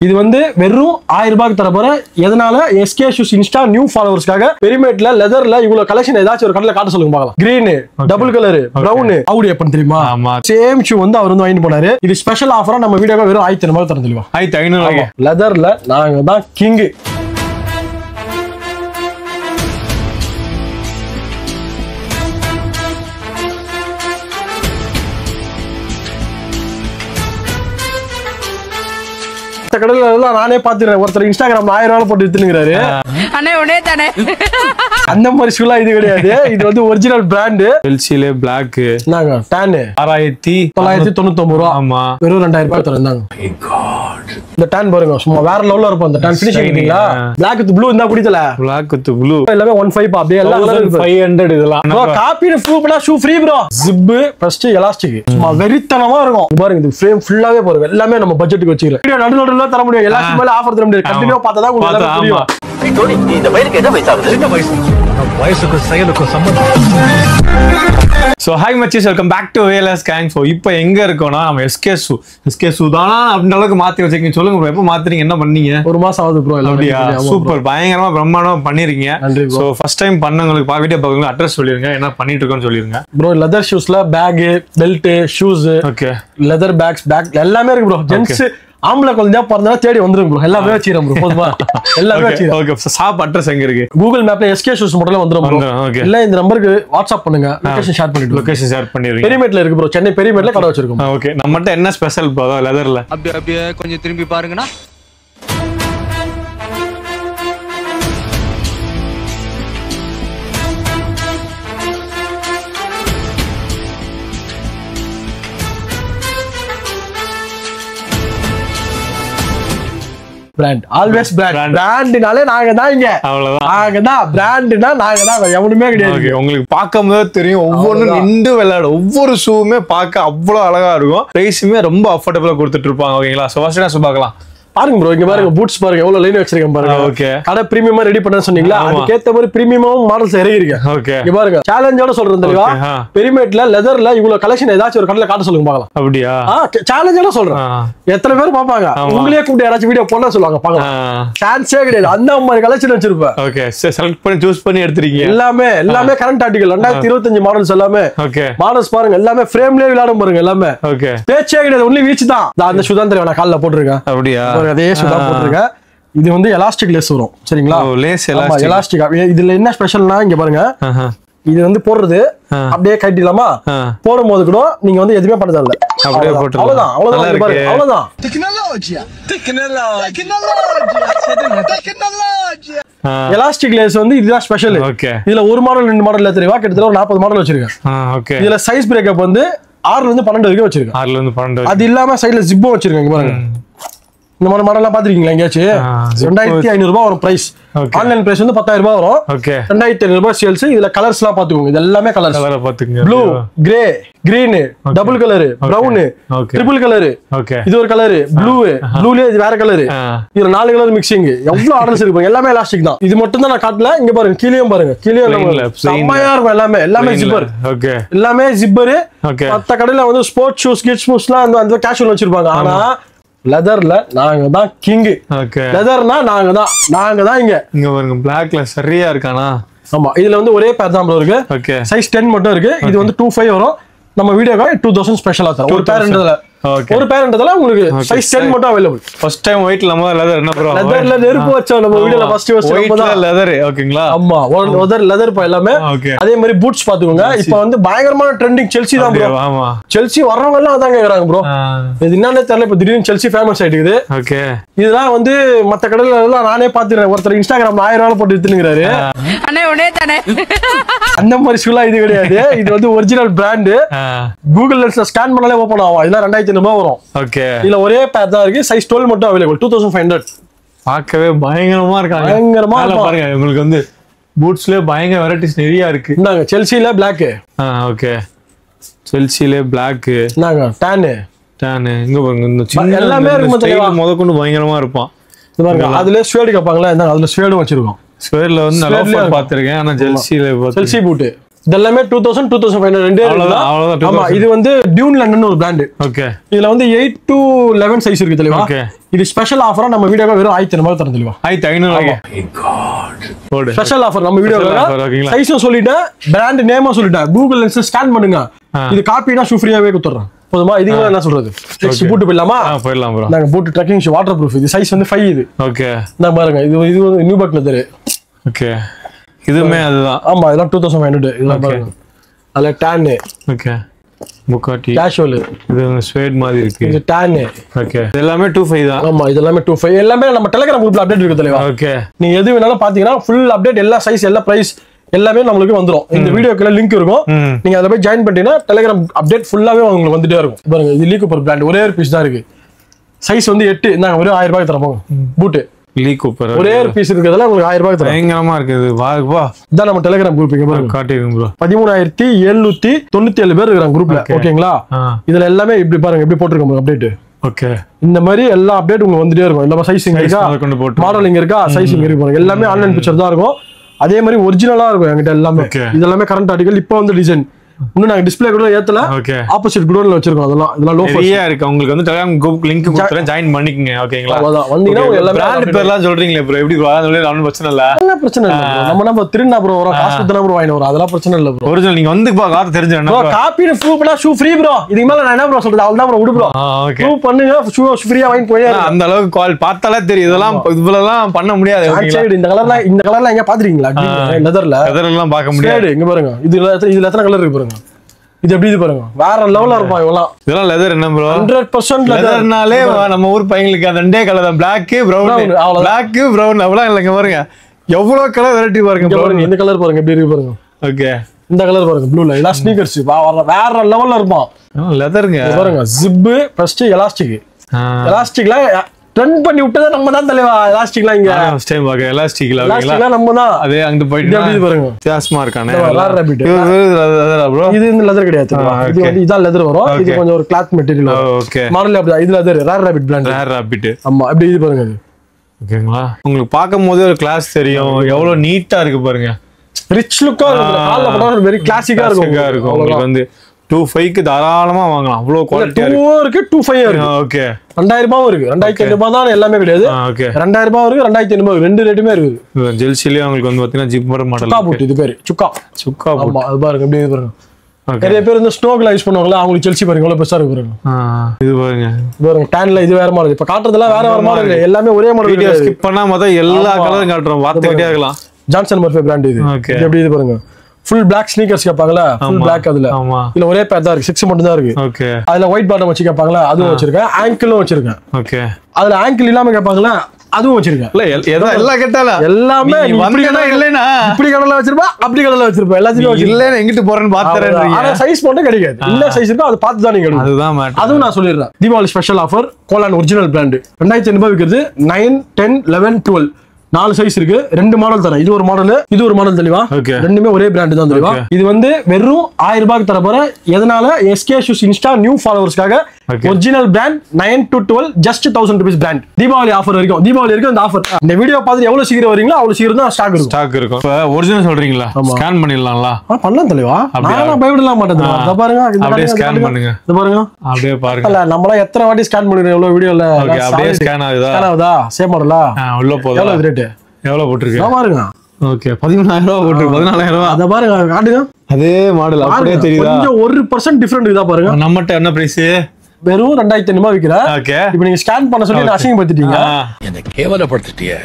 இது வந்து வெறும் 1000 ரூபாய்க்கு தர போற. எதனால SK Shoes இன்ஸ்டா நியூ ஃபாலோவர்ஸ்க்காக பெரிமேட்ல லெதர்ல இவ்வளவு கலெக்ஷன் ஏதாச்சும் ஒரு கடையில காட்ட சொல்லுங்க பார்க்கலாம். Green, double colour, brown, Audi happen தெரியுமா? சேம் ஷூ வந்து அவர் வந்து வாங்கிட்டு போனாரு. இது ஸ்பெஷல் ஆஃபரா நம்ம வீடியோக்கு வெறும் 1500 ரூபாய் தரேன் தெரியுமா? 1500. லெதர்ல நாங்க தான் கிங். கடையில நானே பாத்துறேன். ஒருத்தர் இன்ஸ்டாகிராம்ல 1000 ரூபாய் போட்டு வித்துனுங்கிறாரு. அந்த மாதிரி ஷூலாம் இது கிடையாது. இது வந்து ஒரிஜினல் பிராண்ட். செல்சில பிளாக் நாங்க டான் 6999 ரூபாய். ஆமா, வெறும் 2000 ரூபாய் தரேன். இந்த டான் பாருங்க, சும்மா வேற லெவல்ல இருக்கும். அந்த டான் ஃபினிஷிங் இருக்கீங்களா? பிளாக் வித் ப்ளூ இருந்தா குடிதல. பிளாக் வித் ப்ளூ எல்லாமே 15 அப்படியே எல்லா கலரும் 500 இதெல்லாம். ப்ரோ காப்பி ப்ரூஃப்னா shoe free bro. Zip first elastic சும்மா வெறித்தனமா இருக்கும். பாருங்க இது ஃப்ரேம் ஃபுல்லாவே பாருங்க. எல்லாமே நம்ம பட்ஜெட்டுக்கு வச்சிரலாம். வீடியோ நடுவுல தர முடியும். எல்லாத்துக்கும் மேல ஆஃபர் தர முடியாது. கண்டினியூ பார்த்தா தான் உங்களுக்கு எல்லாம் புரியும். டோனி இந்த பையனுக்கு என்ன வயசு ஆகுது? என்ன வயசு? வயசுக்கு செயலுக்கு சம்பந்தம். சோ ஹாய் மச்சீஸ், welcome back to ALS Gang. So இப்போ எங்க இருக்கோம்னா நம்ம SK Shoes தானா அப்படின்ற அளவுக்கு மாத்தி வச்சிருக்கீங்க. சொல்லுங்க ப்ரோ, எப்போ மாத்துறீங்க, என்ன பண்ணீங்க? ஒரு மாசம் ஆகுது ப்ரோ. அப்படியா? சூப்பர், பயங்கரமா பிரம்மாண்டமா பண்ணிருக்கீங்க. சோ ஃபர்ஸ்ட் டைம் பண்ணவங்களுக்கு வீடியோ பார்க்கறவங்க அட்ரஸ் சொல்லிருங்க, என்ன பண்ணிட்டு இருக்கோம்னு சொல்லிருங்க. ப்ரோ லெதர் ஷூஸ்ல bag, belt, shoes, okay, leather bag எல்லாமே இருக்கு ப்ரோ. ஜென்ஸ் ஆம்பளை குழந்தையா பிறந்தா தேடி வந்துரும் ப்ரோ. எல்லாமே வச்சிரேன் ப்ரோ. போதுமா? எல்லாமே வச்சிரேன். ஓகே, ஷாப் அட்ரஸ் எங்க இருக்கு? Google மேப்ல SK Shoes மட்டும் வந்துரும் ப்ரோ. இல்ல இந்த நம்பருக்கு வாட்ஸ்அப் பண்ணுங்க, லொகேஷன் ஷேர் பண்ணிடுங்க. லொகேஷன் ஷேர் பண்ணிருங்க. பெரிமேட்ல இருக்கு ப்ரோ. சென்னை பெரிமேட்ல கடை வச்சிருக்கோம். ஓகே, நம்மட்ட என்ன ஸ்பெஷல் ப்ரோ லெதர்ல? அப்படியே கொஞ்சம் திரும்பி பாருங்கனா. பிராண்ட் ஆல்வேஸ் பிராண்ட்னாலே நாங்க தான் இங்க. அவ்வளவுதான். நாங்க தான் பிராண்ட்னா நாங்க தான், எவனுமே கிடையாது. உங்களுக்கு பார்க்கும்போது தெரியும், ஒவ்வொன்றும் நின்று விளையாடும். ஒவ்வொரு ஷூவுமே பார்க்க அவ்வளவு அழகா இருக்கும். பிரைஸுமே ரொம்ப அஃபோர்டபுளா கொடுத்துட்டு இருப்பாங்க. ஓகேங்களா? சோ ஃபர்ஸ்ட் என்ன பார்க்கலாம். பாருங்க ப்ரோ, இங்க பாருங்க பூட்ஸ் பாருங்க எவ்வளவு லைன் வச்சிருக்கேன் பாருங்க. ஓகே, கடை பிரீமியமா ரெடி பண்ண சொன்னீங்களா, அதுக்கு ஏத்த மாதிரி பிரீமியமும் மாடல்ஸ் இறங்கிருக்கேன். ஓகே, இங்க பாருங்க சேலஞ்சோட சொல்றேன் தெரியுமா? பெரிமேட்ல லெதர்ல இவ்வளவு கலெக்ஷன் ஏதாச்சும் ஒரு கடையில காட்ட சொல்லுங்க பார்க்கலாம். அப்படியா? சேலஞ்சோட சொல்றேன். எத்தனை பேர் பாப்பாங்க? உங்களே கூப்பிட்டு யாராச்சும் வீடியோ போட சொல்லுவாங்க, பார்க்கலாம். சான்ஸே கிடையாது. அந்த மாதிரி கலெக்ஷன் வச்சிருப்பேன். ஓகே, செலக்ட் பண்ணி சூஸ் பண்ணி எடுத்துறீங்க. எல்லாமே கரண்ட் ஆர்டிகல் 2025 மாடல்ஸ் எல்லாமே. ஓகே, மாடல்ஸ் பாருங்க எல்லாமே ஃப்ரேம்லயே விளையாடும் பாருங்க. எல்லாமே ஓகே, பேச்சே கிடையாது. ஒன்லி வீச் தான். அந்த ஷூ தான் தெரியும், நான் கால்ல போட்டுருக்கேன். அப்படியா? அதே ஷூ தான் போட்டுருக்கேன். இது வந்து எலாஸ்டிக் லேஸ் வரும். சரிங்களா? Lace elastic. இதுல என்ன ஸ்பெஷல்னா இங்க பாருங்க, இது வந்து போடுறது அப்படியே கட்டிடலாமா? போடும் போது கூட நீங்க வந்து எதுவுமே பண்ண தேவையில்ல. அப்படியே போட்டு அவ்வளவுதான். அவ்வளவுதான். எலாஸ்டிக் லேஸ் வந்து இதுதான் ஸ்பெஷல். இதுல ஒரு மாடல் 2 மாடல் தெரியுமா? கிட்டத்தட்ட ஒரு 40 மாடல் வச்சிருக்கேன். இதுல சைஸ் பிரேக்கப் வந்து 6ல இருந்து 12 வரைக்கும் வச்சிருக்கேன். 6ல இருந்து 12. அது இல்லாம சைடுல ஜிப்பும் வச்சிருக்கேன். இங்க பாருங்க, இந்த மாதிரி மாடல்லாம் பாத்துருக்கீங்களா எங்கேயாச்சும்? 2500 ரூபாய் வரும் பிரைஸ். ஆன்லைன் பிரைஸ் வந்து 10000 ரூபாய் வரும். 2500 ரூபாய் சேல்ஸ். இதுல கலர்ஸ் எல்லாம் பாத்துக்கோங்க. இது எல்லாமே colours. Blue, grey, green, double colour, brown, triple colour. இது ஒரு கலர், ப்ளூலயே இது வேற கலர். இதுல 4 கலர் மிக்சிங். எவ்வளவு ஆர்டர்ஸ் இருக்கு. எல்லாமே எலாஸ்டிக் தான். இது மட்டும் தான் நான் காட்டல. இங்க பாருங்க, கீழேயும் பாருங்க. கீழே செம்மையா இருக்கும். எல்லாமே ஜிப்பர். எல்லாமே ஜிப்பர். மத்த கடையில வந்து ஸ்போர்ட்ஸ் ஷூஸ், கிட்ஸ் ஷூஸ்லாம் அந்த கேஷுவல் வச்சிருப்பாங்க. ஆனா லெதர்ல நாங்க தான் கிங். லெதர்னா நாங்க தான் இங்க. இங்க பாருங்க, பிளாக்ல சரியா இருக்கானா? ஆமா, இதுல வந்து ஒரே பேர் தான் ப்ரோ இருக்கு. ஓகே, சைஸ் 10 மட்டும் இருக்கு. இது வந்து 25 வரும். நம்ம வீடியோக்கு 2000 ஸ்பெஷலா தரோம். ஒரு பேர்ன்றதால உங்களுக்கு சைஸ் 10 மட்டும் அவைலபிள். ஃபர்ஸ்ட் டைம் ஒயிட்ல நம்ம லெதர் என்ன ப்ரோ? லெதர்ல நெருப்பு வச்சோம் நம்ம வீடியோல ஃபர்ஸ்ட் ஒயிட்ல லெதர். ஓகேங்களா? ஆமா, லெதர் பா எல்லாமே. அதே மாதிரி பூட்ஸ் பாத்துக்கோங்க. இப்போ வந்து பயங்கரமான ட்ரெண்டிங் செல்சி தான் ப்ரோ. ஆமா, செல்சி வர்றவங்க எல்லாம் அதான் கேக்குறாங்க ப்ரோ. இது என்னன்னே தெரியல, இப்போ திடீர்னு செல்சி ஃபேமஸ் ஆயிடுது. ஓகே, இதெல்லாம் வந்து மத்த கடையில எல்லாம் நானே பாத்துறேன். ஒருத்தர் இன்ஸ்டாகிராம்ல 1000 ரூபாய் போட்டு வித்துனுங்கிறாரு. அந்த மாதிரி ஷூலாம் இது கிடையாது. இது வந்து ஒரிஜினல் பிராண்ட். Google லென்ஸ்ல ஸ்கேன் பண்ணாலே ஓபன் ஆகும். இதெல்லாம் 2500 ரூபாய் வரும். ஓகே, இதுல ஒரே பேர் தான் இருக்கு. சைஸ் 12 மட்டும் அவைலபிள். 2500. பார்க்கவே பயங்கரமா இருக்காங்க. பயங்கரமா பாருங்க, உங்களுக்கு வந்து பூட்ஸ்ல பயங்கர வெரைட்டிஸ் நிறைய இருக்கு. இந்தாங்க செல்சில Black. ஓகே, செல்சில Black. இந்தாங்க டான். இங்க பாருங்க, இந்த சின்ன எல்லாமே இருக்கு. ஸ்டைல் முதற்கொண்டு பயங்கரமா இருப்பான். இது பாருங்க, அதுல ஸ்வேட் கேட்பாங்களா? இந்தாங்க அதுல ஸ்வேடும் வச்சிருக்கோம். ஸ்வேட்ல வந்து நல்லா பாத்துருக்கேன். ஆனா செல்சி பூட் இதெல்லாமே 2000 2500 ரெண்டே இருக்கு. ஆமா இது வந்து டியூன் லண்டன் ஒரு பிராண்ட். ஓகே இதுல வந்து 8 to 11 சைஸ் இருக்கு தெளிவா. இது ஸ்பெஷல் ஆஃபரா நம்ம வீடியோல வெறும் 1500 தரேன் தெளிவா. 1500 ஸ்பெஷல் ஆஃபர் நம்ம வீடியோல. சைஸும் சொல்லிட்டேன், பிராண்ட் நேமும் சொல்லிட்டேன். கூகுள் லென்ஸ் ஸ்கேன் பண்ணுங்க. இது காப்பினா ஷூ ஃப்ரீயாவே கொடுத்துறேன். போதுமா? இதுக்கு என்ன சொல்றது? நெக்ஸ்ட் பூட் போயிடலாமா? போயிடலாம் ப்ரோ. நாங்க boot trekking shoe water proof. இது சைஸ் வந்து 5 இது. ஓகே நான் பாருங்க இது நியூ பக் லெதர். ஓகே இதுமே அதுதான். ஆமா இதெல்லாம் 2500. இதெல்லாம் பாருங்க. அதுல டான். Okay Bugatti casual. இது ஸ்வேட் மாதிரி இருக்கு. இது டான். ஓகே எல்லாமே 25 தான். ஆமா இதெல்லாம் 25. எல்லாமே நம்ம டெலிகிராம் குரூப்ல அப்டேட் இருக்கு தெளிவா. ஓகே நீங்க எது வேணாலும் பாத்தீங்கன்னா ஃபுல் அப்டேட், எல்லா சைஸ் எல்லா பிரைஸ் எல்லாமே நம்மளுக்கு வந்துரும். இந்த வீடியோக்குள்ள லிங்க் இருக்கும். நீங்க அத போய் ஜாயின் பண்ணிட்டீங்கன்னா டெலிகிராம் அப்டேட் ஃபுல்லாவே உங்களுக்கு வந்துட்டே இருக்கும். பாருங்க இது லீ கூப்பர் பிராண்ட். ஒரே ஒரு பீஸ் தான் இருக்கு. சைஸ் வந்து 8. இந்தாங்க ஒரு 1000 ரூபாய்க்கு தரேன் பூட். லீ கூப்பர் ஒரே ஒரு பீஸ் இருக்குதுல உங்களுக்கு 1000 ரூபாய்க்கு தரேன். பயங்கரமா இருக்குது. வா இதான் நம்ம டெலிகிராம் குரூப். இங்க பாருங்க காட்டிடுங்க ப்ரோ. 13797 பேர் இருக்காங்க குரூப்ல. ஓகேங்களா? இதுல எல்லாமே இப்படி பாருங்க எப்படி போட்டுருக்கோம் அப்டேட். ஓகே இந்த மாதிரி எல்லா அப்டேட் உங்களுக்கு வந்துட்டே இருக்கும். எல்லா சைஸிங் இருக்கா, மாடல் இங்க இருக்கா, சைஸிங் இருக்கு பாருங்க. எல்லாமே ஆன்லைன் பிக்சர் தான் இருக்கும். அதே மாதிரி ஒரிஜினலா இருக்கும் என்கிட்ட எல்லாமே. இதெல்லாமே கரண்ட் ஆர்டிகல். இப்போ வந்து டிசைன் இன்னும் நாங்க டிஸ்ப்ளே கூட ஏத்தல. ஆப்போசிட் குடோன்ல வச்சிருக்கோம். அதெல்லாம் லோ ஃப்ரீயா இருக்கு. உங்களுக்கு வந்து டெலிகிராம் குரூப் லிங்க் கொடுத்துறேன், ஜாயின் பண்ணிக்கங்க. ஓகேங்களா? அதான் வந்தீங்கன்னா எல்லா பிராண்ட் பேர்லாம் சொல்றீங்களே ப்ரோ, எப்படி ப்ரோ? அதனால ஒண்ணும் பிரச்சனை இல்ல. அதெல்லாம் பிரச்சனை இல்ல ப்ரோ. நம்ம திருநா ப்ரோ வரோம், காசு கொடுத்தா ப்ரோ வாங்கின வரோம். அதெல்லாம் பிரச்சனை இல்ல ப்ரோ. ஒரிஜினல் நீங்க வந்து காத்து தெரிஞ்சுக்கணும் ப்ரோ. காப்பி ப்ரூஃப்னா ஷூ ஃப்ரீ ப்ரோ. இதுக்கு மேல நான் என்ன ப்ரோ சொல்றது? அவ்வளவுதான் ப்ரோ. விடு ப்ரோ. ப்ரூஃப் பண்ணுங்க, ஷூ ஃப்ரீயா வாங்கி போய். அந்த அளவுக்கு கால் பார்த்தாலே தெரியும். இதெல்லாம் இவ்வளவுலாம் பண்ண முடியாது. இந்த கலர்ல எங்க பாத்துறீங்களா? லெதர்ல லெதர்லாம் பார்க்க முடியாது. இங்க பாருங்க. இதுல எத்தனை கலர் இருக்கு பாருங்க. இது எப்படி இது பாருங்க. வேற லெவல்ல இருப்பான் இவெல்லாம். இதெல்லாம் லெதர் என்ன ப்ரோ? 100% லெதர்னாலே நம்ம ஊர் பையங்களுக்கு அந்த ரெண்டே கலர் தான். Black brown. Black brown அவ்வளவு இல்லங்க பாருங்க. எவ்வளவு கலர் வெரைட்டி பாருங்க ப்ரோ. இந்த கலர் பாருங்க எப்படி இருக்கு பாருங்க. ஓகே இந்த கலர் பாருங்க ப்ளூல. இதெல்லாம் ஸ்னீக்கர்ஸ் வேற லெவல்ல இருப்பான். லெதர்ங்க பாருங்க. Zip first elastic. எலாஸ்டிக்ல ட்ரெண்ட் பண்ணி விட்டதே நம்ம தான் தலைவா. எலாஸ்டிக்லாம் இங்க ஃபர்ஸ்ட் டைம் பாக்க. எலாஸ்டிக்லாம் நம்ம தான். அதே அங்க போயிட்டு எப்படி பாருங்க. வித்தியாசமா இருக்கானே. ரேபிட். ப்ரோ இது இந்த லெதர் கிடையாது. இது வந்து இதான் லெதர் வரும். இது கொஞ்சம் ஒரு கிளாத் மெட்டீரியல். ஓகே மாடல் அப்படி. இது leather Rare Rabbit brand. Rare Rabbit. ஆமா அப்படி இது பாருங்க. ஓகேங்களா? உங்களுக்கு பாக்கும்போது ஒரு கிளாஸ் தெரியும். எவ்வளவு நீட்டா இருக்கு பாருங்க. ரிச் லுக்கா இருக்கு. கால்ல போட்டா வெரி கிளாசிக்கா இருக்கும். உங்களுக்கு வந்து 25க்கு தாராளமா வாங்கலாம். அவ்வளவு குவாலிட்டியா இருக்கு. 25 இருக்கு. ஓகே 2000 ரூபாயும் இருக்கு. 2500 ரூபாய் தான் எல்லாமே கிடையாது. ஓகே 2000 ரூபாய் இருக்கு, 2500 ரெண்டு ரேட்டுமே இருக்கு. ஜெல்சிலே உங்களுக்கு வந்து பாத்தீங்கன்னா ஜிப்பர் மாடல். சுக்கா பூட். இது பேரு சுக்கா பூட். ஆமா அது பாருங்க எப்படி பாருங்க. நிறைய பேர் இந்த ஸ்னோக்ல யூஸ் பண்ணுவாங்களா, அவங்களுக்கு செல்சி பாருங்க எவ்வளவு பெருசா இருக்கு பாருங்க. இது பாருங்க. பாருங்க டான்ல இது வேற மாடல். இப்ப காட்டுறதெல்லாம் வேற மாடல். எல்லாமே ஒரே மாடல். வீடியோ ஸ்கிப் பண்ணா மொத எல்லா கலரும் காட்டுறோம். வார்த்தைக்கிட்டே இருக்கலாம். ஜான்சன் மர்ஃபே பிராண்ட் இது. எப்படி இது பாருங்க. ஃபுல் பிளாக் ஸ்னீக்கர்ஸ் கேட்பாங்களா, ஃபுல் பிளாக். அதுல இல்ல ஒரே பேர் தான் இருக்கு. 6 மட்டும் தான் இருக்கு. ஓகே அதுல ஒயிட் பாட்டம் வச்சு கேட்பாங்களா, அதுவும் வச்சிருக்கேன். ஆங்கிளும் வச்சிருக்கேன். ஓகே அதுல ஆங்கிள் இல்லாம கேட்பாங்களா, அதுவும் வச்சிருக்கேன். இல்ல எல்லாம் கேட்டால எல்லாமே இல்லனா இப்படி கடல்ல வச்சிருப்பா, அப்படி கடல்ல வச்சிருப்பா. எல்லாத்தையும் இல்ல எங்கிட்டு போறேன்னு பாத்துறேன். ஆனா சைஸ் மட்டும் கிடைக்காது. என்ன சைஸ் இருக்கோ அது பார்த்து தான் நீங்க எடுக்கணும். அதுதான் மேட்டர். அதுவும் நான் சொல்லிடுறேன். Deepavali special offer. Golan original brand 2500 விக்கிறது. 9 10 11 12 4 சைஸ் இருக்கு. 2 மாடல் தரேன். இது ஒரு மாடல், இது ஒரு மாடல் தெளிவா. ரெண்டுமே ஒரே பிராண்ட் தான் தெளிவா. இது வந்து வெறும் 1000 ரூபாய்க்கு தர போற. எதனால? SK Shoes இன்ஸ்டா நியூ ஃபாலோவர்ஸ்க்காக original brand 9 to 12 just 1000 rupees brand. Deepavali offer வரைக்கும். தீபாவளி வரைக்கும் இந்த ஆஃபர். இந்த வீடியோ பார்த்து எவ்வளவு சீக்கிரம் வரீங்களோ அவ்வளவு சீக்கிரம் தான் ஸ்டாக் இருக்கும். இப்ப ஒரிஜினல் சொல்றீங்களா? ஸ்கேன் பண்ணிடலாம்ல? பண்ணலாம் தெளிவா. நான் பயப்படலாம் மாட்டேன். இத பாருங்க. அப்படியே ஸ்கேன் பண்ணுங்க. இத பாருங்க. அப்படியே பாருங்க. இல்ல நம்மள எத்தனை வாட்டி ஸ்கேன் பண்ணிருக்கோம் எவ்வளவு வீடியோல. அப்படியே ஸ்கேன் ஆகுதா? ஸ்கேன் ஆகுதா? சேம் மாடலா? உள்ள போதா? எவ்வளவு ரேட்? எவ்வளவு போட்டுருக்கு பாருங்க. ஓகே 14000 ரூபாய் போட்டுருக்கு. 14000 ரூபாய். அத பாருங்க காட்டுங்க. அதே மாடல் அப்படியே தெரியுதா? கொஞ்சம் 1% டிஃபரண்ட் இதா பாருங்க. நம்மட்ட என்ன பிரைஸ்? வெறும் 2500 ரூபாய் விக்கிற. ஓகே இப்போ நீங்க ஸ்கேன் பண்ண சொல்லி அசிங்கப்படுத்திட்டீங்க. என்ன கேவலப்படுத்திட்டியே.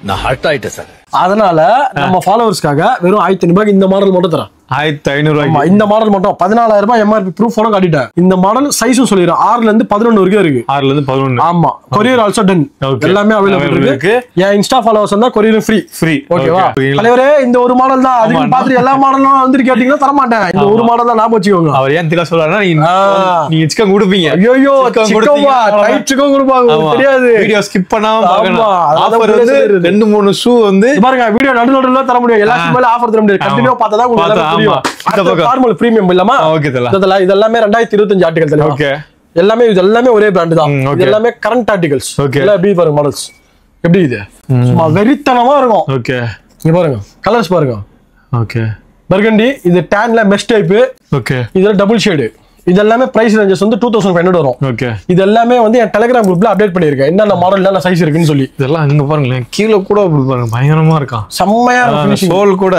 நான் ஹர்ட் ஆயிட்டேன் சார். அதனால நம்ம ஃபாலோவர்ஸ்க்காக வெறும் 1500 ரூபாய்க்கு இந்த மாடல் மட்டும் தரேன். 1500 ரூபாய். இந்த மாடல் மட்டும் 14000 ரூபாய் MRP ப்ரூஃபோட காட்டிட்டேன். இந்த மாடல் சைஸும் சொல்லிடுறேன். 6ல இருந்து 11 வரைக்கும் இருக்கு. 6ல இருந்து 11. ஆமா. Courier also done. எல்லாமே அவைலபிள் இருக்கு. என் இன்ஸ்டா ஃபாலோவர்ஸ் வந்தா கொரியர் ஃப்ரீ. ஓகேவா? தலைவரே இந்த ஒரு மாடல் தான். அதுக்கு பாத்து எல்லா மாடலும் வந்து கேட்டிங்கன்னா தர மாட்டேன். இந்த ஒரு மாடல் தான் ஞாபகம் வச்சுக்கோங்க. அவர் ஏன் தில சொல்றாருன்னா நீங்க சிக்கன் கொடுப்பீங்க. ஐயோ சிக்கன்வா டைட் சிக்கன் கொடுப்பாங்க. தெரியாது. வீடியோ ஸ்கிப் பண்ணாம பார்க்கணும். ஆஃபர் வந்து 2-3 ஷூ வந்து பாருங்க. வீடியோ நடுவுல தர முடியும். எல்லாத்துக்கும் மேல ஆஃபர் தர முடியாது. கண்டினியூ பார்த்தா தான் உங்களுக்கு புரியும். நார்மல் பிரீமியம் இல்லமா? ஓகே தல. இதெல்லாம் 2025 ஆர்டிகல் தல. ஓகே எல்லாமே இது எல்லாமே ஒரே பிராண்ட் தான். இது எல்லாமே கரண்ட் ஆர்டிகல்ஸ். எல்லாம் எப்படி பாருங்க மாடல்ஸ். எப்படி இது? சும்மா வெறித்தனமா இருக்கும். ஓகே இங்க பாருங்க. கலர்ஸ் பாருங்க. Okay burgundy. இது டேன்ல மெஷ் டைப். ஓகே. இதுல டபுள் ஷேடு. இது எல்லாமே பிரைஸ் ரேஞ்சஸ் வந்து 2500 வரும். ஓகே. இது எல்லாமே வந்து என் டெலிகிராம் குரூப்ல அப்டேட் பண்ணிருக்கேன், என்னென்ன மாடல் என்னென்ன சைஸ் இருக்குன்னு சொல்லி. இதெல்லாம் அங்க பாருங்களேன், கீழே கூட அப்படி பாருங்க, பயங்கரமா இருக்கான், செம்மையா சோல் கூட.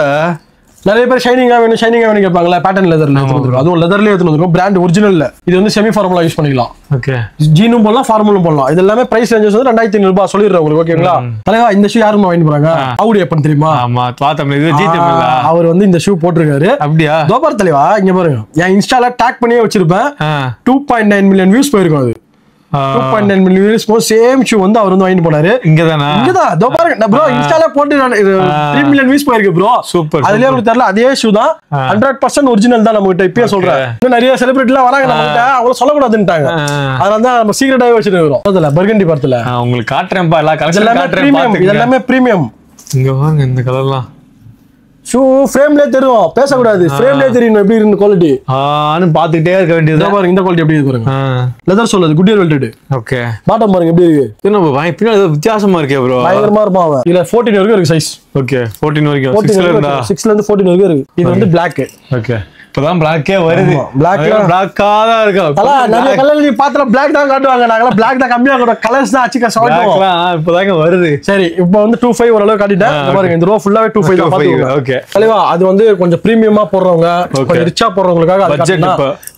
நிறைய பேர் ஷைனிங்கா வேணும் கேட்பாங்களா, பேட்டர்ன் லெதர்ல எடுத்துருக்கோம், அதுவும் லெதர்ல எடுத்துருக்கோம், பிராண்ட் ஒரிஜினல்ல. இது வந்து செமி ஃபார்முலா யூஸ் பண்ணிக்கலாம். ஓகே. ஜீனும் போடலாம், ஃபார்மலும் போடலாம். இது எல்லாமே பிரைஸ் ரேஞ்சஸ் வந்து 2500 ரூபாய் சொல்லிடுறேன் உங்களுக்கு. ஓகேங்களா தலைவா, இந்த ஷூ யாருமா வாங்கி போறாங்க? அவுடி எப்பன்னு தெரியுமா? ஆமா, பார்த்தோம், இது ஜி தமிழ்ல அவர் வந்து இந்த ஷூ போட்டிருக்காரு. அப்படியா? தோபார் தலைவா, இங்க பாருங்க, என் இன்ஸ்டால டேக் பண்ணியே வச்சிருப்பேன். 2.9 மில்லியன் வியூஸ் போயிருக்கும். அது 2.9 மில்லியன் வியூஸ் போ. சேம் ஷூ வந்து அவர் வந்து வாங்கி போனாரு. இங்கதான் இதோ பாருங்க ப்ரோ, இன்ஸ்டால போட்டு 3 மில்லியன் வியூஸ் போயிருக்கு ப்ரோ. சூப்பர். அதுலயே உங்களுக்கு தெரியல, அதே ஷூ தான் 100% ஒரிஜினல் தான். நம்ம கிட்ட இப்பயே சொல்றேன், இன்னும் நிறைய செலிபிரிட்டி எல்லாம் வராங்க நம்ம கிட்ட, அவங்கள சொல்லக்கூடாதுன்னுட்டாங்க. அதனால தான் நம்ம சீக்கிரட்டாவே வச்சிருக்கோம். அதுல பர்கண்டி படத்துல உங்களுக்கு காட்டுறேன்ப்பா, எல்லா கலெக்ஷன் காட்டுறேன். இது எல்லாமே பிரீமியம். இங்க வாங்க, இந்த கலர்லாம் ஷூ ஃப்ரேம்லயே தெரியும், பேசக்கூடாது, ஃப்ரேம்லயே தெரியும் எப்படி இருக்கு குவாலிட்டி. பாத்துக்கிட்டே இருக்க வேண்டியது. பாருங்க இந்த குவாலிட்டி எப்படி இருக்கு பாருங்க. லெதர் சொல்லுது, குட்டியர் வெல்டட். ஓகே. பாட்டம் பாருங்க எப்படி இருக்கு. பின்னாடி வித்தியாசமா இருக்கே ப்ரோ, பயங்கரமா இருப்பான் அவன். இதுல 14 வரைக்கும் இருக்கு சைஸ். ஓகே. 14 வரைக்கும், 6ல இருந்து 14 வரைக்கும் இருக்கு. இது வந்து Black. ஓகே. இப்பதான் பிளாக்கே வருது. பிளாக்கா தான் இருக்கும். நிறைய கலர் நீ பாத்தா Black தான் காட்டுவாங்க. நாங்கலாம் Black தான் கம்மியா கூட கலர்ஸ் தான் அச்சிக்க சால்ட்டோம். இப்பதாங்க வருது. சரி, இப்போ வந்து 25 ஓரளவு காட்டிட்டேன். பாருங்க இந்த ரோ ஃபுல்லாவே 25 தான் பாத்துங்க. ஓகே. தலைவா, அது வந்து கொஞ்சம் பிரீமியமா போடுறவங்க, கொஞ்சம் ரிச்சா போடுறவங்களுக்காக அது காட்டுனா.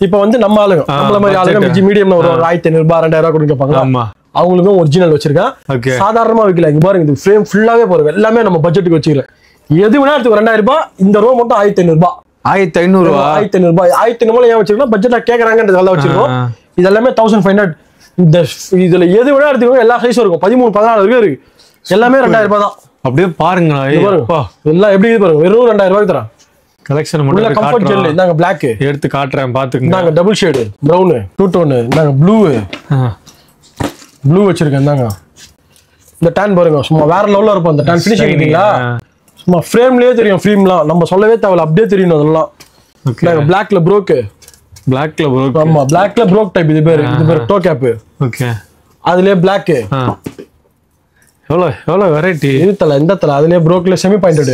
இப்போ வந்து நம்ம ஆளுங்க, நம்மள மாதிரி ஆளுங்க மீடியம்ல ஒரு 1500 ரூபாய் 2000 ரூபாய் கொடுக்க பாங்க. ஆமா. அவங்களுக்கும் ஒரிஜினல் வச்சிருக்கேன். சாதாரணமா வைக்கல. இங்க பாருங்க, இந்த ஃப்ரேம் ஃபுல்லாவே பாருங்க, எல்லாமே நம்ம பட்ஜெட்டுக்கு வச்சிருக்கேன். எது வேணா எடுத்து 2000 ரூபாய். இந்த ரோ மட்டும் 1500 ரூபாய். 1500 ரூபாய். 1500 ரூபாய் ஏன் வச்சிருக்கோம்? பட்ஜெட்ல கேக்குறாங்கன்றதால வச்சிருக்கோம். இது எல்லாமே 1500. இந்த இதுல எது வேணா எடுத்துக்கோங்க, எல்லா சைஸும் இருக்கும். 13 14 வரைக்கும் இருக்கு. எல்லாமே 2000 ரூபாய் தான். அப்படியே பாருங்க எல்லாம் எப்படி இது பாருங்க, வெறும் 2000 ரூபாய்க்கு தரேன். கலெக்ஷன் மட்டும் கம்ஃபர்ட் ஜெல் இந்தாங்க, Black எடுத்து காட்டுறேன் பாத்துக்கங்க. இந்தாங்க double shade brown, two tone. இந்தாங்க ப்ளூ வச்சிருக்கேன். இந்தாங்க இந்த டேன் பாருங்க, சும்மா வேற லெவல்ல இருக்கும் அந்த டேன். ஃபினிஷிங் இல்லீங்களா, சும்மா ஃப்ரேம்லயே தெரியும். ஃப்ரேம்லாம் நம்ம சொல்லவே தேவையில்ல, அப்படியே தெரியும் அதெல்லாம். நாங்க Blackல ப்ரோக். ஆமா, Blackல ப்ரோக் டைப். இது பேர் டோ கேப். ஓகே. அதுலயே Black. எவ்வளவு வெரைட்டி இதுல. இந்த தல அதுலயே ப்ரோக்ல செமி பாயிண்டட்.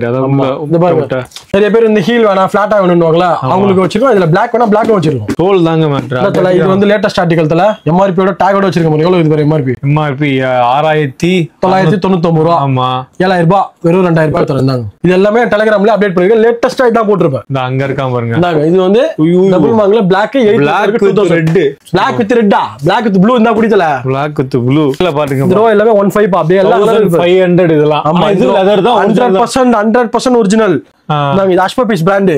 அதாவது பாருங்க, நிறைய பேர் இந்த ஹீல் வேணா ஃபிளாட்டா வேணும்னுவாங்களா, அவங்களுக்கு வச்சிருக்கோம். இதுல Black வேணா Black வச்சிருக்கோம். தோல் தாங்க மேட்டர். இது வந்து லேட்டஸ்ட் ஆர்டிகல் தல எம்ஆர்பியோட டேகோட வச்சிருக்கோம். எவ்வளவு இது பாரு, எம்ஆர்பி 6999 ரூபாய். ஆமா, 7000 ரூபாய் வெறும் 2000 ரூபாய் தரேன். இது எல்லாமே டெலிகிராம்ல அப்டேட் பண்ணிருக்கேன். லேட்டஸ்டா இதான் போட்டுருப்பேன். இந்த அங்க இருக்கான் பாருங்க. இது வந்து டபுள் மாங்கல Black 8 ரெட். Black வித் ரெட்டா, Black வித் ப்ளூ இருந்தா குடிதல. Black வித் ப்ளூ இல்ல பாருங்க. இந்த ரோ எல்லாமே 15 அப்படியே எல்லாம் 500 இதெல்லாம். ஆமா, இது லெதர் தான் 100% ஒரிஜினல். நாங்க இது அஷ்பபீஸ் பிராண்ட்.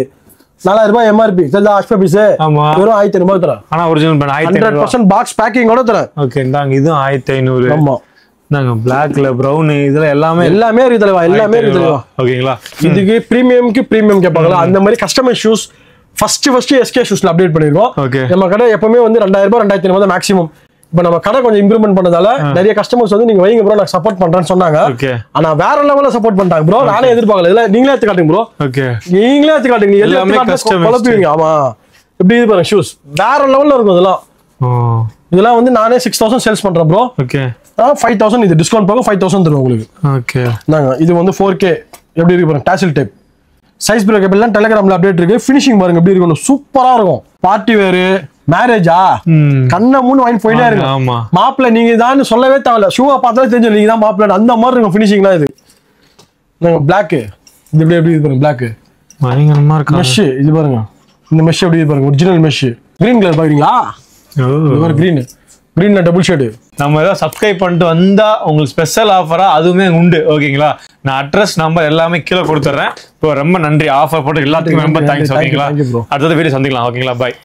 4000 ரூபாய் எம்ஆர்பி. இதெல்லாம் அஷ்பபீஸ். ஆமா, வெறும் 1500 ரூபாய் தரேன். ஆனா ஒரிஜினல் பிராண்ட் 100% பாக்ஸ் பேக்கிங்கோட தரேன். ஓகே. இந்தாங்க இது 1500. ஆமா. நாங்க Blackல பிரவுன் இதுல எல்லாமே இருக்கு தலைவா, எல்லாமே இருக்கு தலைவா. ஓகேங்களா. இதுக்கு பிரீமியம் கேட்பாங்களா, அந்த மாதிரி கஸ்டமைஸ் ஷூஸ் ஃபர்ஸ்ட் எஸ்கே ஷூஸ்ல அப்டேட் பண்ணிருக்கோம். நம்ம கடை எப்பவுமே வந்து 2000 ரூபாய் 2500 தான் மேக்ஸிமம். இப்ப நம்ம கடை கொஞ்சம் இம்ப்ரூவ்மெண்ட் பண்ணதால நிறைய கஸ்டமர்ஸ் வந்து நீங்க வைங்க ப்ரோ, நான் சப்போர்ட் பண்றேன்னு சொன்னாங்க. ஆனா வேற லெவல்ல சப்போர்ட் பண்ணிட்டாங்க ப்ரோ. நானே எதிர்பார்க்கல. இதெல்லாம் நீங்களே எடுத்து காட்டுங்க ப்ரோ. ஓகே, நீங்களே எடுத்து காட்டுங்க. எல்லாமே குழப்பிடுவீங்க. ஆமா, எப்படி இது பாருங்க, ஷூஸ் வேற லெவல்ல இருக்கும். இதெல்லாம் வந்து நானே 6000 சேல்ஸ் பண்றேன் ப்ரோ. ஓகே. 5000 இது டிஸ்கவுண்ட் போக 5000 தருவோம் உங்களுக்கு. ஓகே. நாங்க இது வந்து 4K எப்படி இருக்கு பாருங்க, டாசில் டைப். சைஸ் பிரேக்கப் எல்லாம் டெலிகிராம்ல அப்டேட் இருக்கு. ஃபினிஷிங் பாருங்க எப்படி இருக்கும், சூப்பரா இருக்கும். பார்ட்டி வேர், மேரேஜா, கண்ணை மூணு வாங்கி போயிட்டே இருக்கு. மாப்பிள்ள நீங்க தான் சொல்லவே தேவையில்ல, ஷூவை பார்த்தாலே தெரிஞ்சு நீங்க தான் மாப்பிள்ள. அந்த மாதிரி இருக்கும் ஃபினிஷிங்லாம். இது Black. இது எப்படி இது பாருங்க, Black பயங்கரமா இருக்கு. மெஷ் இது பாருங்க, இந்த மெஷ் எப்படி பாருங்க, ஒரிஜினல் மெஷ். கிரீன் கலர் பாக்குறீங்களா, கிரீன்ல டபுள் ஷேடு. நம்ம ஏதாவது சப்ஸ்கிரைப் பண்ணிட்டு வந்தா உங்களுக்கு ஸ்பெஷல் ஆஃபரா அதுவுமே உண்டு. ஓகேங்களா, நான் அட்ரஸ் நம்பர் எல்லாமே கீழே கொடுத்துறேன். இப்போ ரொம்ப நன்றி, ஆஃபர் போட்டு எல்லாத்துக்கும் ரொம்ப தேங்க்ஸ். ஓகேங்களா, அடுத்த வீடியோ சந்திக்கலாம். ஓகேங்களா, பாய்.